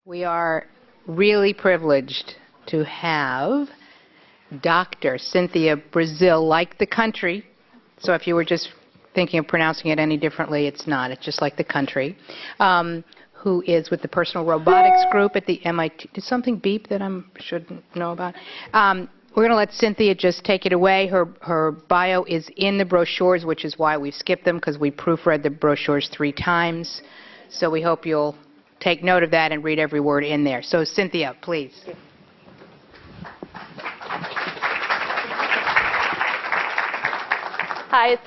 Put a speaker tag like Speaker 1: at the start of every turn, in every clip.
Speaker 1: We are really privileged to have Dr. Cynthia Brazil, like the country. So if you were just thinking of pronouncing it any differently, it's not. It's just like the country. Who is with the Personal Robotics Group at the MIT. Did something beep that I shouldn't know about? We're going to let Cynthia just take it away. Her bio is in the brochures, which is why we've skipped them, because we proofread the brochures 3 times. So we hope you'll take note of that and read every word in there. So Cynthia, please.
Speaker 2: Hi,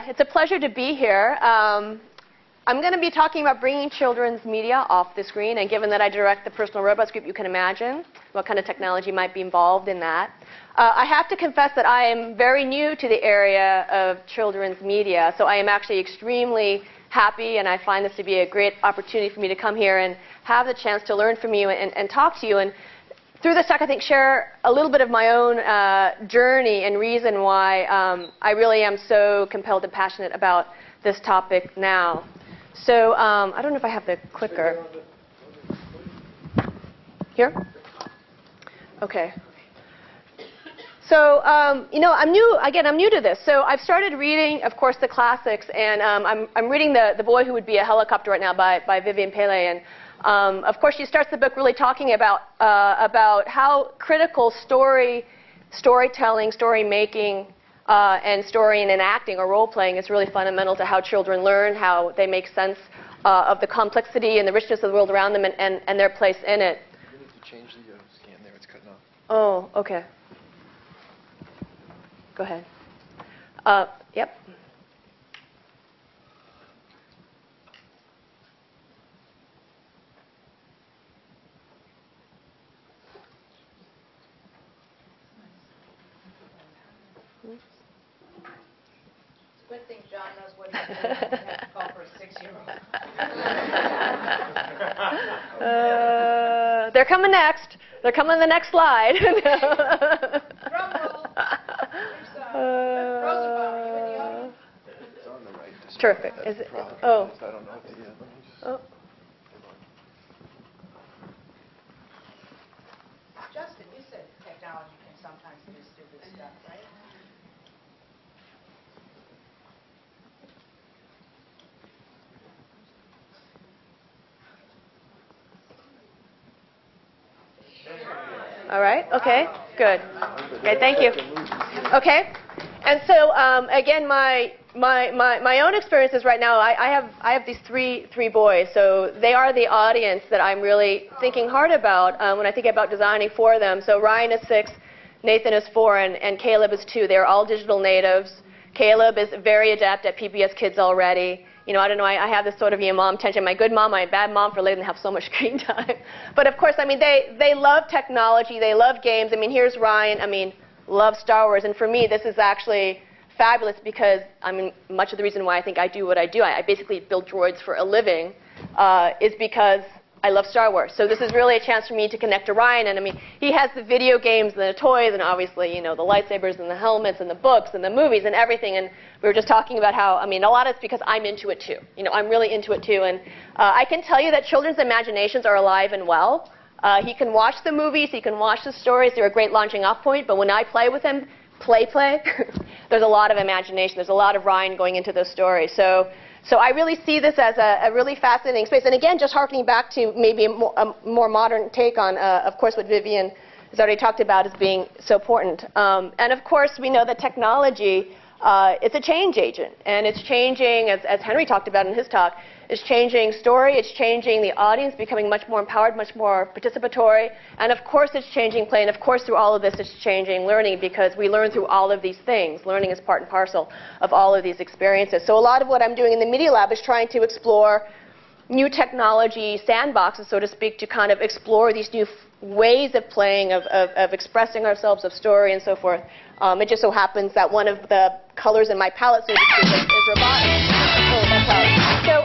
Speaker 2: it's a pleasure to be here. I'm going to be talking about bringing children's media off the screen, and given that I direct the Personal Robots Group, you can imagine what kind of technology might be involved in that. I have to confess that I am very new to the area of children's media, so I am actually extremely happy, and I find this to be a great opportunity for me to come here and have the chance to learn from you and talk to you. And through this talk, I think, share a little bit of my own journey and reason why I really am so compelled and passionate about this topic now. So I don't know if I have the clicker. Here? OK. So, you know, I'm new to this. So I've started reading, of course, the classics. And I'm reading The Boy Who Would Be a Helicopter right now by Vivian Paley. And of course, she starts the book really talking about how critical storytelling, story making, and story and acting or role playing is really fundamental to how children learn, how they make sense of the complexity and the richness of the world around them and their place in it.
Speaker 3: You need to change the scan there. It's cutting off.
Speaker 2: Oh, OK. Go ahead. Yep.
Speaker 1: Good thing John knows what he's doing. I have to call for a 6-year-old.
Speaker 2: They're coming next. They're coming to the next slide.
Speaker 1: Drum roll. Rosenbaum, are you in the audience?
Speaker 3: It's on the right.
Speaker 2: Terrific. Is it? Oh.
Speaker 3: I don't know. Let me just.
Speaker 2: Oh.
Speaker 1: Justin, you said technology can sometimes do stupid stuff, right?
Speaker 2: All right. Okay. Good. Okay. Thank you. Okay. And so again, my own experiences right now. I have these three boys. So they are the audience that I'm really thinking hard about when I think about designing for them. So Ryan is 6, Nathan is 4, and Caleb is 2. They're all digital natives. Caleb is very adept at PBS Kids already. You know, I don't know, I have this sort of mom tension. My good mom, my bad mom for letting them have so much screen time. But of course, I mean, they love technology. They love games. I mean, here's Ryan. I mean, loves Star Wars. And for me, this is actually fabulous because, I mean, much of the reason why I think I do what I do, I basically build droids for a living, is because I love Star Wars. So this is really a chance for me to connect to Ryan. And I mean, he has the video games and the toys and obviously, you know, the lightsabers and the helmets and the books and the movies and everything. And we were just talking about how, I mean, a lot of it's because I'm into it too. You know, I'm really into it too. And I can tell you that children's imaginations are alive and well. He can watch the movies. He can watch the stories. They're a great launching off point. But when I play with him, there's a lot of imagination. There's a lot of Ryan going into those stories. So I really see this as a really fascinating space. And again, just harkening back to maybe a more modern take on, of course, what Vivian has already talked about as being so important. And of course, we know that technology, it's a change agent. And it's changing, as Henry talked about in his talk, it's changing story. It's changing the audience, becoming much more empowered, much more participatory. And of course, it's changing play. And of course, through all of this, it's changing learning because we learn through all of these things. Learning is part and parcel of all of these experiences. So a lot of what I'm doing in the Media Lab is trying to explore new technology sandboxes, so to speak, to kind of explore these new ways of playing, of expressing ourselves, of story, and so forth. It just so happens that one of the colors in my palette, so to speak, is robotics. So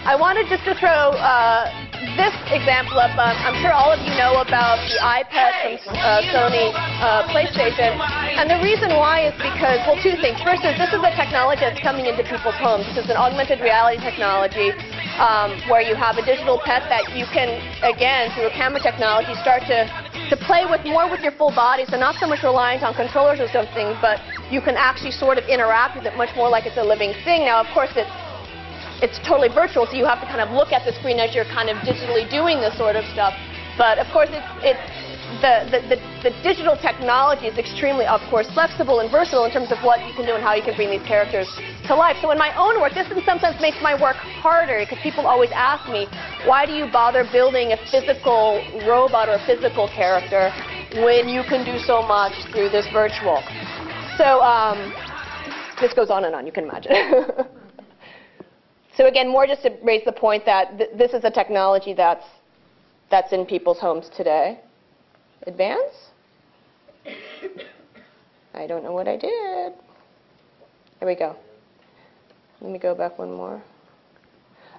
Speaker 2: I wanted just to throw this example up. I'm sure all of you know about the iPad from Sony PlayStation. And the reason why is because, well, two things. First is this is a technology that's coming into people's homes. This is an augmented reality technology where you have a digital pet that you can, again, through a camera technology, start to play with more with your full body. So not so much reliant on controllers or something, but you can actually sort of interact with it much more like it's a living thing. Now, of course, it's totally virtual, so you have to kind of look at the screen as you're kind of digitally doing this sort of stuff. But of course, the digital technology is extremely, of course, flexible and versatile in terms of what you can do and how you can bring these characters to life. So in my own work, this sometimes makes my work harder because people always ask me, why do you bother building a physical robot or a physical character when you can do so much through this virtual? So this goes on and on, you can imagine. So again, more just to raise the point that this is a technology that's in people's homes today. Advance? I don't know what I did. There we go. Let me go back one more.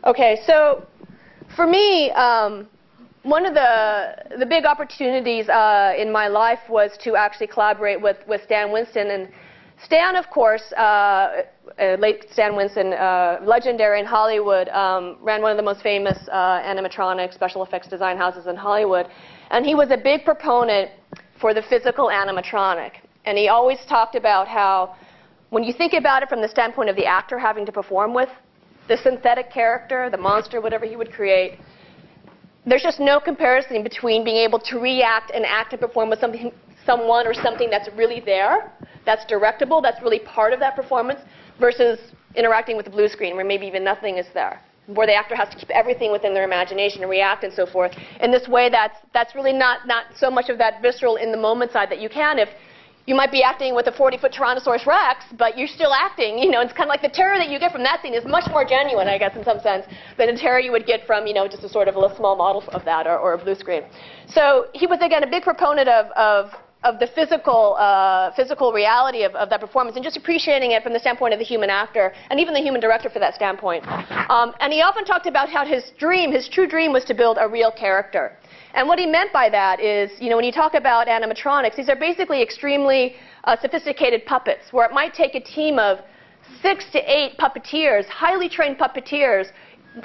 Speaker 2: Okay, so for me, one of the big opportunities in my life was to actually collaborate with Stan Winston. And Stan, of course, late Stan Winston, legendary in Hollywood, ran one of the most famous animatronic special effects design houses in Hollywood. And he was a big proponent for the physical animatronic. And he always talked about how, when you think about it from the standpoint of the actor having to perform with the synthetic character, the monster, whatever he would create, there's just no comparison between being able to react and act and perform with someone or something that's really there, that's directable, that's really part of that performance, versus interacting with the blue screen where maybe even nothing is there, where the actor has to keep everything within their imagination and react and so forth. In this way, that's really not so much of that visceral in the moment side that you can. If you might be acting with a 40-foot Tyrannosaurus Rex, but you're still acting. You know, it's kind of like the terror that you get from that scene is much more genuine, I guess, in some sense, than the terror you would get from, you know, just a sort of a little small model of that or a blue screen. So he was, again, a big proponent of the physical reality of that performance and just appreciating it from the standpoint of the human actor and even the human director for that standpoint. And he often talked about how his true dream was to build a real character. And what he meant by that is, you know, when you talk about animatronics, these are basically extremely sophisticated puppets, where it might take a team of 6 to 8 puppeteers, highly trained puppeteers,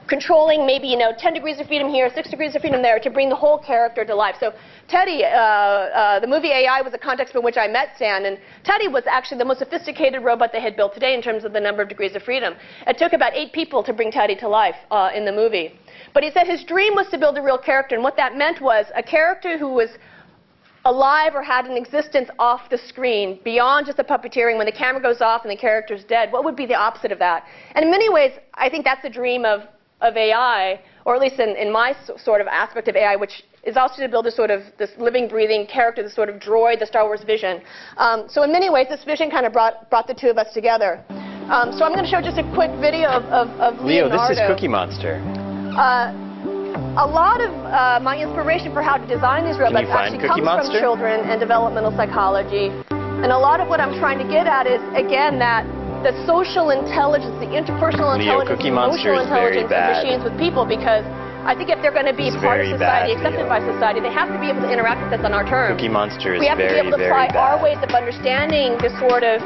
Speaker 2: controlling maybe, you know, 10 degrees of freedom here, 6 degrees of freedom there, to bring the whole character to life. So Teddy, the movie AI was a context in which I met Stan, and Teddy was actually the most sophisticated robot they had built today in terms of the number of degrees of freedom. It took about 8 people to bring Teddy to life in the movie. But he said his dream was to build a real character, and what that meant was a character who was alive or had an existence off the screen, beyond just the puppeteering. When the camera goes off and the character's dead, what would be the opposite of that? And in many ways, I think that's the dream of AI, or at least in my sort of aspect of AI, which is also to build a sort of this living, breathing character, this sort of droid, the Star Wars vision. So in many ways, this vision kind of brought the two of us together. So I'm going to show just a quick video of
Speaker 4: Leo,
Speaker 2: Leonardo.
Speaker 4: this is Cookie Monster.
Speaker 2: A lot of my inspiration for how to design these robots actually comes from children and developmental psychology. And a lot of what I'm trying to get at is, again, that the social intelligence, the interpersonal intelligence, the emotional intelligence of machines with people, because I think if they're going to be part of society, accepted by society, they have to be able to interact with us on our terms.
Speaker 4: Cookie Monster is
Speaker 2: we have to be able to apply our ways of understanding this sort of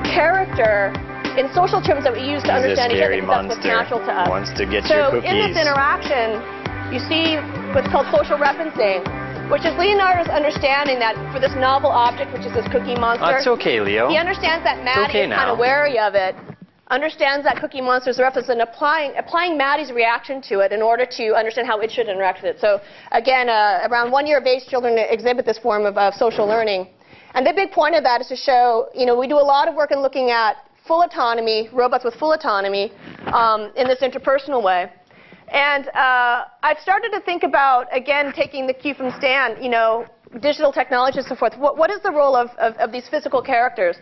Speaker 2: character in social terms that we use to understand each other, because that's what's natural to us.
Speaker 4: Wants to get your cookies.
Speaker 2: So in this interaction, you see what's called social referencing, which is Leonardo's understanding that for this novel object, which is this Cookie Monster.
Speaker 4: It's okay, Leo.
Speaker 2: He understands that Maddie is kind of wary of it, understands that Cookie Monster is a reference, and applying Maddie's reaction to it in order to understand how it should interact with it. So again, around 1 year of age, children exhibit this form of social learning. And the big point of that is to show, you know, we do a lot of work in looking at full autonomy, robots with full autonomy in this interpersonal way. And I've started to think about, again, taking the cue from Stan, you know, digital technology and so forth. What is the role of these physical characters?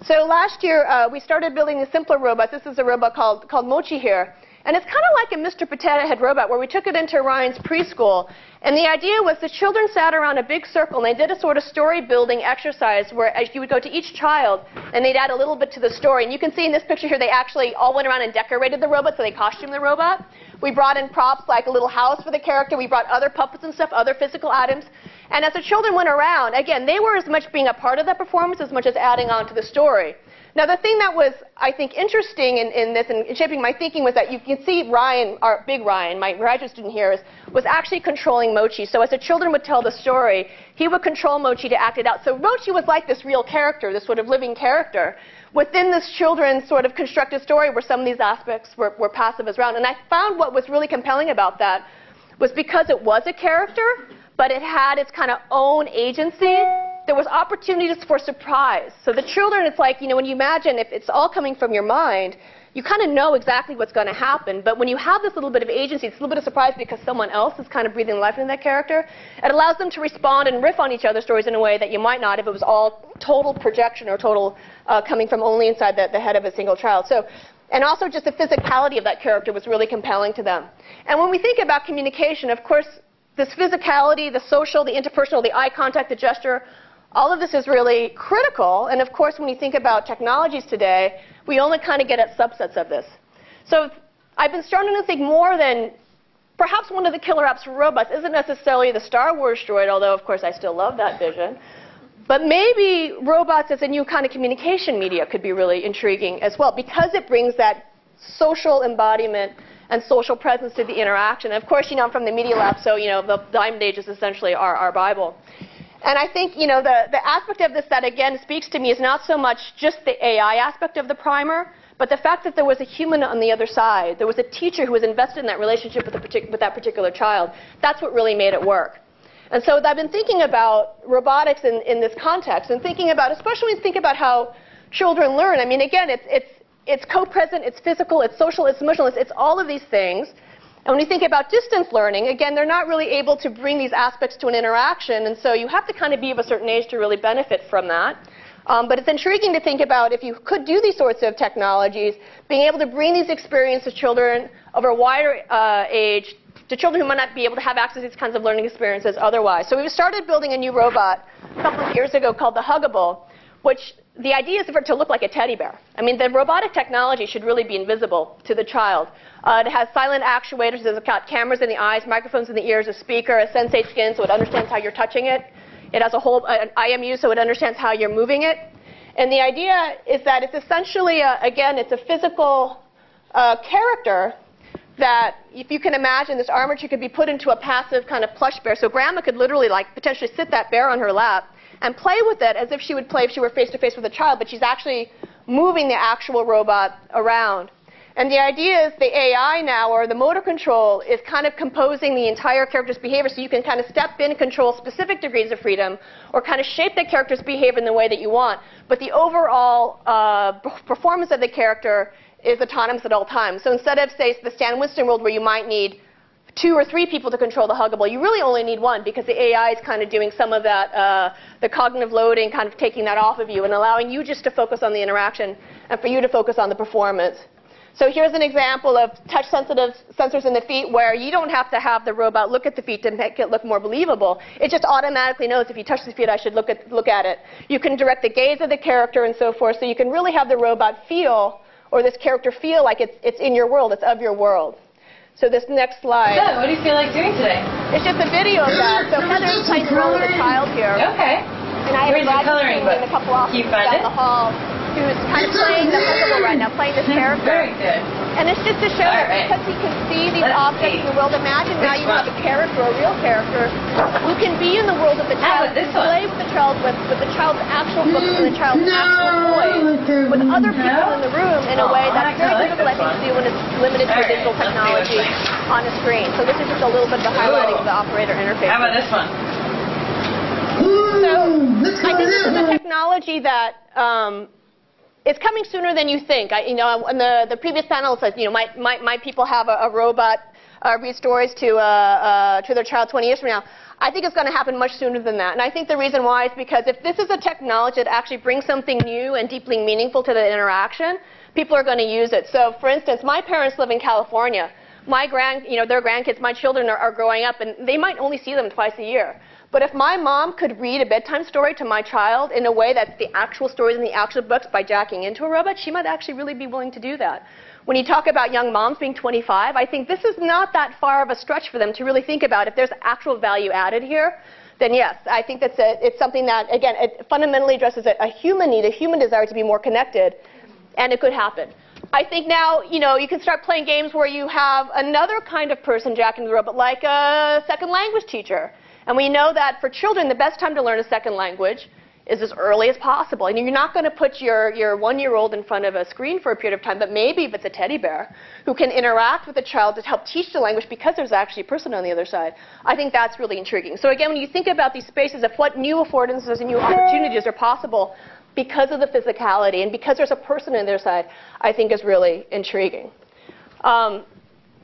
Speaker 2: So last year, we started building the simpler robots. This is a robot called Mochi here. And it's kind of like a Mr. Potato Head Robot where we took it into Ryan's preschool. And the idea was the children sat around a big circle and they did a sort of story building exercise where you would go to each child and they'd add a little bit to the story. And you can see in this picture here they actually all went around and decorated the robot, so they costumed the robot. We brought in props like a little house for the character. We brought other puppets and stuff, other physical items. And as the children went around, again, they were as much being a part of that performance as much as adding on to the story. Now, the thing that was, I think, interesting in this and shaping my thinking was that you can see Ryan, our big Ryan, my graduate student here, was actually controlling Mochi. So as the children would tell the story, he would control Mochi to act it out. So Mochi was like this real character, this sort of living character within this children's sort of constructed story where some of these aspects were passive as well. And I found what was really compelling about that was because it was a character, but it had its kind of own agency. There was opportunities for surprise. So the children, it's like, you know, when you imagine if it's all coming from your mind, you kind of know exactly what's going to happen. But when you have this little bit of agency, it's a little bit of surprise because someone else is kind of breathing life into that character. It allows them to respond and riff on each other's stories in a way that you might not if it was all total projection or total coming from only inside the head of a single child. So, and also just the physicality of that character was really compelling to them. And when we think about communication, of course, this physicality, the social, the interpersonal, the eye contact, the gesture, all of this is really critical. And of course, when you think about technologies today, we only kind of get at subsets of this. So I've been starting to think more than perhaps one of the killer apps for robots isn't necessarily the Star Wars droid, although of course I still love that vision. But maybe robots as a new kind of communication media could be really intriguing as well because it brings that social embodiment and social presence to the interaction. And of course, you know, I'm from the Media Lab, so you know, the Diamond Age is essentially our Bible. And I think, you know, the aspect of this that, again, speaks to me is not so much just the AI aspect of the primer, but the fact that there was a human on the other side. There was a teacher who was invested in that relationship with that particular child. That's what really made it work. And so I've been thinking about robotics in this context and thinking about, especially when you think about how children learn. I mean, again, it's co-present, it's physical, it's social, it's emotional, it's all of these things. And when you think about distance learning, again, they're not really able to bring these aspects to an interaction, and so you have to kind of be of a certain age to really benefit from that. But it's intriguing to think about if you could do these sorts of technologies, being able to bring these experiences to children of a wider age, to children who might not be able to have access to these kinds of learning experiences otherwise. So we started building a new robot a couple of years ago called the Huggable, which the idea is for it to look like a teddy bear. I mean, the robotic technology should really be invisible to the child. It has silent actuators. It's got cameras in the eyes, microphones in the ears, a speaker, a sensate skin, so it understands how you're touching it. It has a whole an IMU, so it understands how you're moving it. And the idea is that it's essentially, again, it's a physical character that, if you can imagine, this armature could be put into a passive kind of plush bear. So grandma could literally, like, potentially sit that bear on her lap and play with it as if she would play if she were face-to-face with a child, but she's actually moving the actual robot around. And the idea is the AI now, or the motor control, is kind of composing the entire character's behavior, so you can kind of step in and control specific degrees of freedom or kind of shape the character's behavior in the way that you want. But the overall performance of the character is autonomous at all times. So instead of, say, the Stan Winston world where you might need 2 or 3 people to control the Huggable, you really only need 1 because the AI is kind of doing some of that, the cognitive loading, kind of taking that off of you and allowing you just to focus on the interaction and for you to focus on the performance. So here's an example of touch-sensitive sensors in the feet where you don't have to have the robot look at the feet to make it look more believable. It just automatically knows if you touch the feet, I should look at it. You can direct the gaze of the character and so forth, so you can really have the robot feel, or this character feel like it's in your world, it's of your world. So this next slide.
Speaker 4: So, what do you feel like doing today?
Speaker 2: It's just a video of that. So Heather's playing the role of a child here.
Speaker 4: Okay.
Speaker 2: And I have a
Speaker 4: coloring book?
Speaker 2: in a couple offices down the hall who's kind of playing the Huggable right now, playing this character.
Speaker 4: Very good.
Speaker 2: And it's just to show that because he can see these objects in the world, imagine now you have a character, a real character, who can be in the world of the child,
Speaker 4: this one.
Speaker 2: play with the child, with the child's actual books and the child's actual toys, with other people in the room in a way that's very difficult, I think, to do when it's limited to digital technology on a screen. So this is just a little bit of the highlighting of the operator interface.
Speaker 4: How about this one?
Speaker 2: So I think this is a technology that it's coming sooner than you think. You know, and the previous panel says, you know, might people have a robot read stories to their child 20 years from now? I think it's going to happen much sooner than that. And I think the reason why is because if this is a technology that actually brings something new and deeply meaningful to the interaction, people are going to use it. So, for instance, my parents live in California. Their grandkids, my children are growing up, and they might only see them twice a year. But if my mom could read a bedtime story to my child in a way that's the actual stories in the actual books by jacking into a robot, she might actually really be willing to do that. When you talk about young moms being 25, I think this is not that far of a stretch for them to really think about if there's actual value added here. Then yes, I think it's something that, again, it fundamentally addresses a human need, a human desire to be more connected, and it could happen. I think now, you can start playing games where you have another kind of person jacking the robot, like a second language teacher. And we know that for children, the best time to learn a second language is as early as possible. And you're not going to put your one-year-old in front of a screen for a period of time, but maybe if it's a teddy bear who can interact with the child to help teach the language because there's actually a person on the other side, I think that's really intriguing. So again, when you think about these spaces of what new affordances and new opportunities are possible because of the physicality and because there's a person on their side, I think is really intriguing.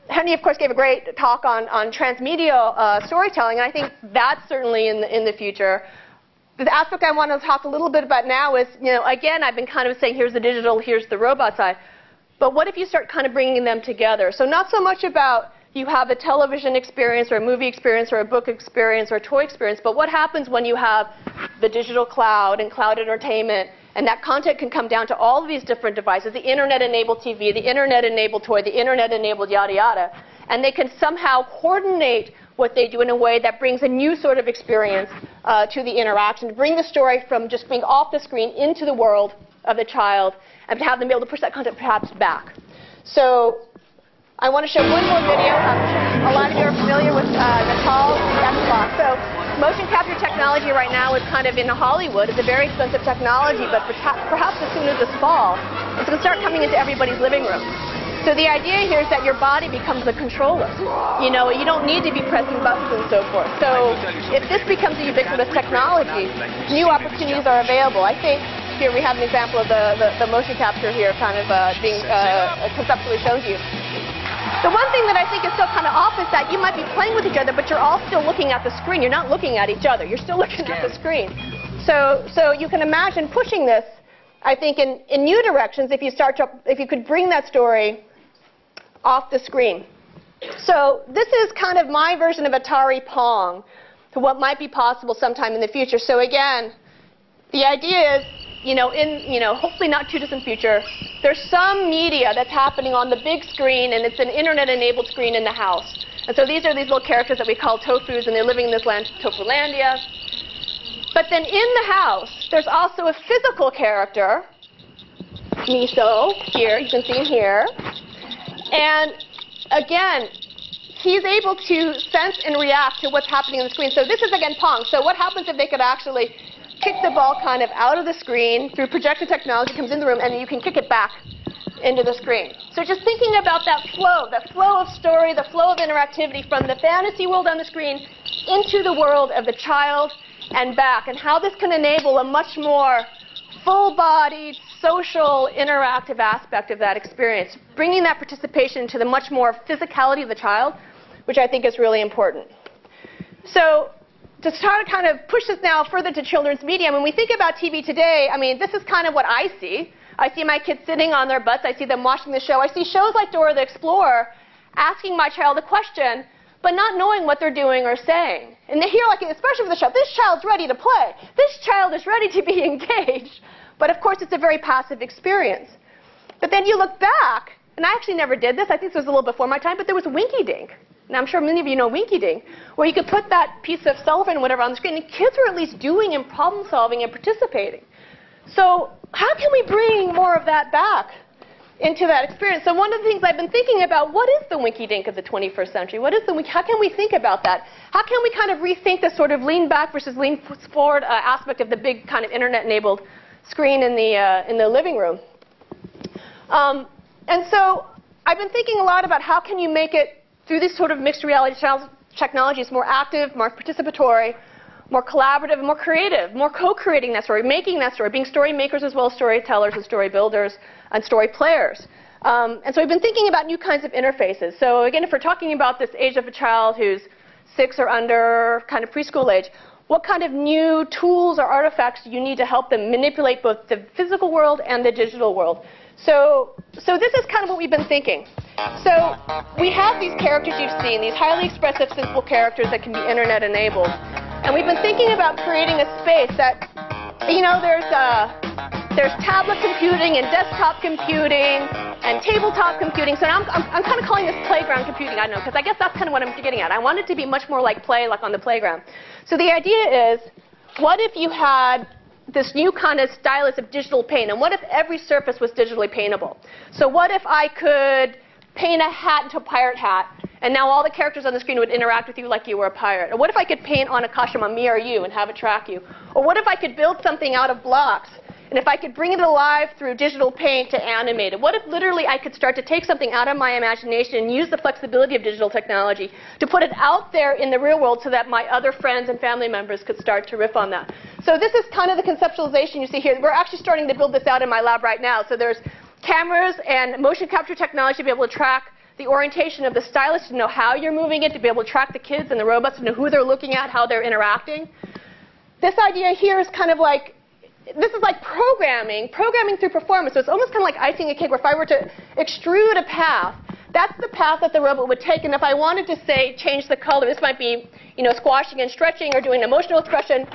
Speaker 2: Henry, of course, gave a great talk on transmedia storytelling, and I think that's certainly in the future. The aspect I want to talk a little bit about now is, again, I've been kind of saying here's the digital, here's the robot side. But what if you start kind of bringing them together? So not so much about you have a television experience or a movie experience or a book experience or a toy experience, but what happens when you have the digital cloud and cloud entertainment, and that content can come down to all of these different devices, the internet-enabled TV, the internet-enabled toy, the internet-enabled yada yada, and they can somehow coordinate what they do in a way that brings a new sort of experience to the interaction, to bring the story from just being off the screen into the world of the child, and to have them be able to push that content perhaps back. So I want to show one more video. A lot of you are familiar with Natal's Xbox. So motion capture technology right now is kind of in Hollywood. It's a very expensive technology, but perhaps as soon as this fall, it's going to start coming into everybody's living room. So the idea here is that your body becomes a controller. You don't need to be pressing buttons and so forth. So if this becomes a ubiquitous technology, new opportunities are available. I think here we have an example of the motion capture here kind of being conceptually shown to you. The one thing that I think is still kind of off is that you might be playing with each other, but you're all still looking at the screen. You're not looking at each other. You're still looking at the screen. So you can imagine pushing this, I think, in new directions if you could bring that story off the screen. So this is kind of my version of Atari Pong to what might be possible sometime in the future. So again, the idea is, hopefully not too distant future, there's some media that's happening on the big screen, and it's an internet-enabled screen in the house. And so these are these little characters that we call tofus, and they're living in this land, Tofulandia. But then in the house, there's also a physical character, Miso, here, you can see him here. And again, he's able to sense and react to what's happening on the screen. So this is, again, Pong. So what happens if they could actually kick the ball kind of out of the screen through projected technology, comes in the room, and then you can kick it back into the screen. So just thinking about that flow of story, the flow of interactivity from the fantasy world on the screen into the world of the child and back, and how this can enable a much more full-bodied, social, interactive aspect of that experience, bringing that participation to the much more physicality of the child, which I think is really important. So to start to kind of push this now further to children's media, when we think about TV today, this is kind of what I see. I see my kids sitting on their butts. I see them watching the show. I see shows like Dora the Explorer asking my child a question, but not knowing what they're doing or saying. And they hear, especially with the show, this child's ready to play. This child is ready to be engaged. But of course, it's a very passive experience. But then you look back, and I actually never did this. I think this was a little before my time, but there was Winky Dink. And I'm sure many of you know Winky Dink, where you could put that piece of cellophane or whatever on the screen, and kids were at least doing and problem solving and participating. So how can we bring more of that back into that experience? So one of the things I've been thinking about, what is the Winky Dink of the 21st century? How can we think about that? How can we kind of rethink the sort of lean back versus lean forward aspect of the big kind of internet-enabled screen in the living room? And so I've been thinking a lot about how can you make it, through these sort of mixed reality technologies, more active, more participatory, more collaborative, more creative, more co-creating that story, making that story, being story makers as well as storytellers and story builders and story players. And so we've been thinking about new kinds of interfaces. So again, if we're talking about this age of a child who's 6 or under, kind of preschool age, what kind of new tools or artifacts do you need to help them manipulate both the physical world and the digital world? So this is kind of what we've been thinking. So we have these characters you've seen, these highly expressive, simple characters that can be internet enabled. And we've been thinking about creating a space that, you know, there's tablet computing and desktop computing and tabletop computing. So now I'm kind of calling this playground computing. I don't know, because I guess that's kind of what I'm getting at. I want it to be much more like play, like on the playground. So the idea is, what if you had this new kind of stylus of digital paint, and what if every surface was digitally paintable? So what if I could paint a hat into a pirate hat, and now all the characters on the screen would interact with you like you were a pirate? Or what if I could paint on a costume on me or you and have it track you? Or what if I could build something out of blocks, and if I could bring it alive through digital paint to animate it? What if literally I could start to take something out of my imagination and use the flexibility of digital technology to put it out there in the real world so that my other friends and family members could start to riff on that? So this is kind of the conceptualization you see here. We're actually starting to build this out in my lab right now. So there's cameras and motion capture technology to be able to track the orientation of the stylus, to know how you're moving it, to be able to track the kids and the robots, to know who they're looking at, how they're interacting. This idea here is kind of like, this is like programming through performance. So it's almost kind of like icing a cake, where if I were to extrude a path, that's the path that the robot would take. And if I wanted to, say, change the color, this might be, you know, squashing and stretching or doing emotional expression.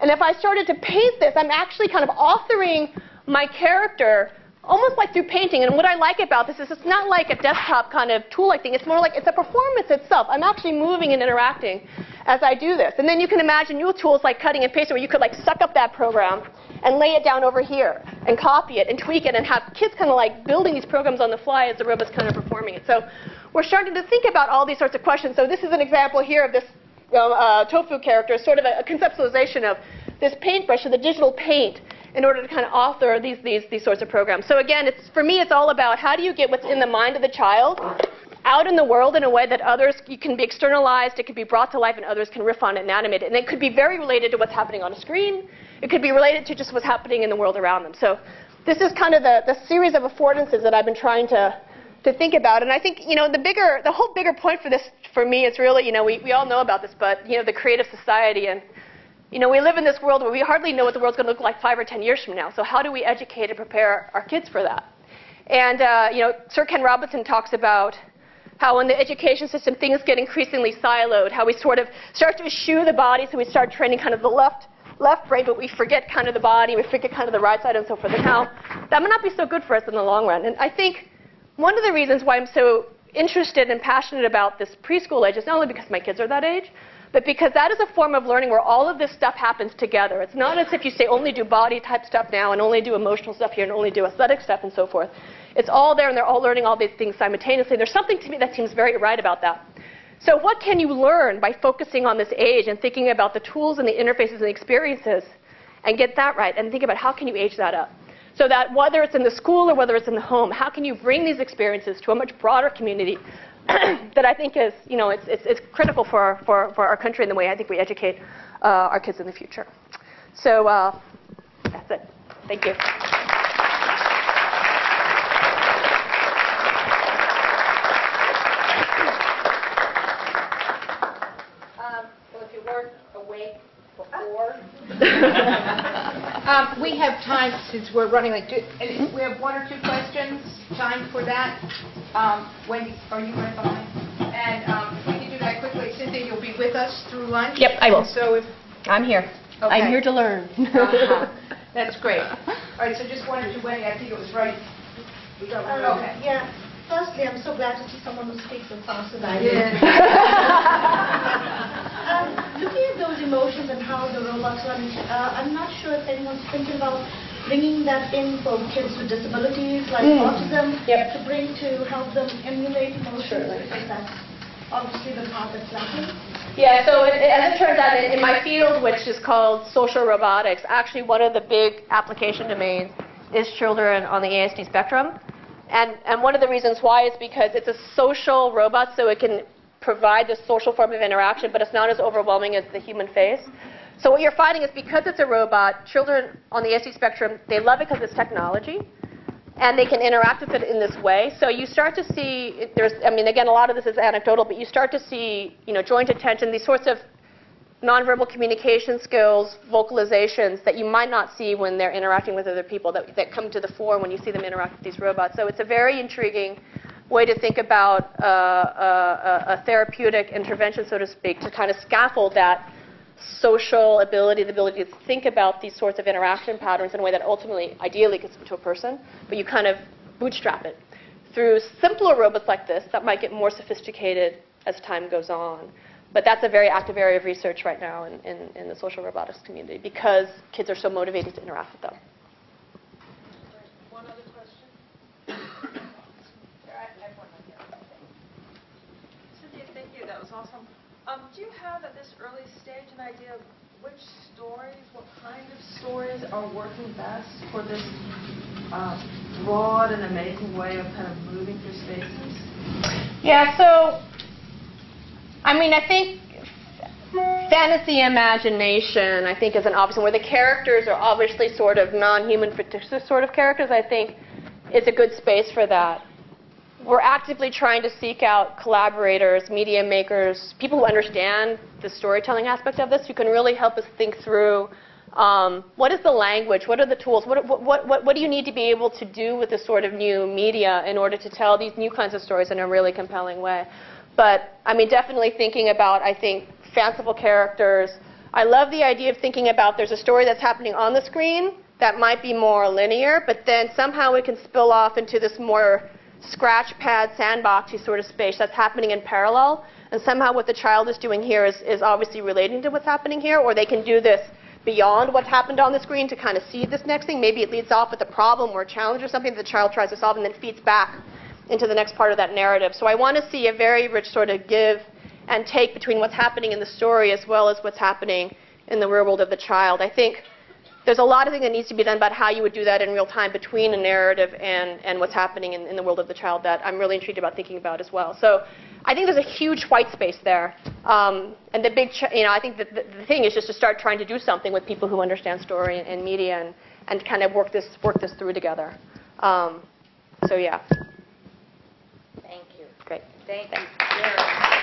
Speaker 2: And if I started to paint this, I'm actually kind of authoring my character almost like through painting. And what I like about this is it's not like a desktop kind of tool-like thing. It's more like it's a performance itself. I'm actually moving and interacting as I do this. And then you can imagine new tools like cutting and pasting, where you could like suck up that program and lay it down over here and copy it and tweak it and have kids kind of like building these programs on the fly as the robot's kind of performing it. So we're starting to think about all these sorts of questions. So this is an example here of this tofu character, sort of a conceptualization of this paintbrush, or the digital paint, in order to kind of author these sorts of programs. So again, for me, it's all about how do you get what's in the mind of the child out in the world in a way that others, it can be externalized, it can be brought to life, and others can riff on it and animate it. And it could be very related to what's happening on a screen. It could be related to just what's happening in the world around them. So this is kind of the series of affordances that I've been trying to think about. And I think, you know, the whole bigger point for this, for me, is really, you know, we all know about this, but, you know, the creative society. And, you know, we live in this world where we hardly know what the world's going to look like 5 or 10 years from now. So how do we educate and prepare our kids for that? And, you know, Sir Ken Robinson talks about how in the education system things get increasingly siloed, how we sort of start to eschew the body, so we start training kind of the left brain, but we forget kind of the body, we forget kind of the right side and so forth. And how that might not be so good for us in the long run. And I think one of the reasons why I'm so interested and passionate about this preschool age is not only because my kids are that age, but because that is a form of learning where all of this stuff happens together. It's not as if you say only do body type stuff now and only do emotional stuff here and only do aesthetic stuff and so forth. It's all there, and they're all learning all these things simultaneously. There's something to me that seems very right about that. So what can you learn by focusing on this age and thinking about the tools and the interfaces and the experiences and get that right, and think about how can you age that up? So that whether it's in the school or whether it's in the home, how can you bring these experiences to a much broader community that I think is, you know, it's critical for our country and the way I think we educate our kids in the future. So that's it. Thank you.
Speaker 1: Well, if you weren't awake before, we have time, since we're running like and we have 1 or 2 questions. Time for that. Wendy, are you right behind? And if we can do that quickly, Cynthia, you'll be with us through lunch.
Speaker 2: Yep, I will.
Speaker 1: And so if
Speaker 2: I'm here.
Speaker 1: Okay.
Speaker 2: I'm here to learn.
Speaker 1: That's great. All right, so just 1 or 2, Wendy, I think it was right. Okay.
Speaker 4: Yeah. Firstly, I'm so glad to see someone who speaks as fast as I do. Looking at those emotions and how the robots run, I'm not sure if anyone's thinking about bringing that in for kids with disabilities like autism, to bring to help them emulate emotions. Because that's obviously the part that's lacking.
Speaker 2: Yeah, so as it turns out, in my field, which is called social robotics, actually one of the big application domains is children on the ASD spectrum. And one of the reasons why is because it's a social robot, so it can provide this social form of interaction, but it's not as overwhelming as the human face. So what you're finding is because it's a robot, children on the ASD spectrum, they love it because it's technology, and they can interact with it in this way. So you start to see, I mean, again, a lot of this is anecdotal, but you start to see, you know, joint attention, these sorts of nonverbal communication skills, vocalizations that you might not see when they're interacting with other people that come to the fore when you see them interact with these robots. So it's a very intriguing way to think about a therapeutic intervention, so to speak, to kind of scaffold that social ability, the ability to think about these sorts of interaction patterns in a way that ultimately, ideally, gets to a person, but you kind of bootstrap it. Through simpler robots like this, that might get more sophisticated as time goes on. But that's a very active area of research right now in the social robotics community because kids are so motivated to interact with them.
Speaker 5: One other question? Cynthia, thank you. That was awesome. Do you have at this early stage an idea of which stories, what kind of stories are working best for this broad and amazing way of kind of moving through spaces?
Speaker 2: Yeah, so, I mean, I think fantasy imagination, I think, is an obvious one, where the characters are obviously sort of non-human fictitious sort of characters. I think it's a good space for that. We're actively trying to seek out collaborators, media makers, people who understand the storytelling aspect of this, who can really help us think through what is the language, what are the tools, what do you need to be able to do with this sort of new media in order to tell these new kinds of stories in a really compelling way. But, I mean, definitely thinking about, I think, fanciful characters. I love the idea of thinking about there's a story that's happening on the screen that might be more linear, but then somehow it can spill off into this more scratch pad, sandboxy sort of space that's happening in parallel. And somehow what the child is doing here is obviously relating to what's happening here, or they can do this beyond what happened on the screen to kind of see this next thing. Maybe it leads off with a problem or a challenge or something that the child tries to solve and then feeds back into the next part of that narrative. So I want to see a very rich sort of give and take between what's happening in the story as well as what's happening in the real world of the child. I think there's a lot of things that needs to be done about how you would do that in real time between a narrative and what's happening in the world of the child that I'm really intrigued about thinking about as well. So I think there's a huge white space there. And the big, I think that the thing is just to start trying to do something with people who understand story and media and kind of work this through together. So yeah.
Speaker 1: Thank you.
Speaker 2: Great.
Speaker 1: Thank you.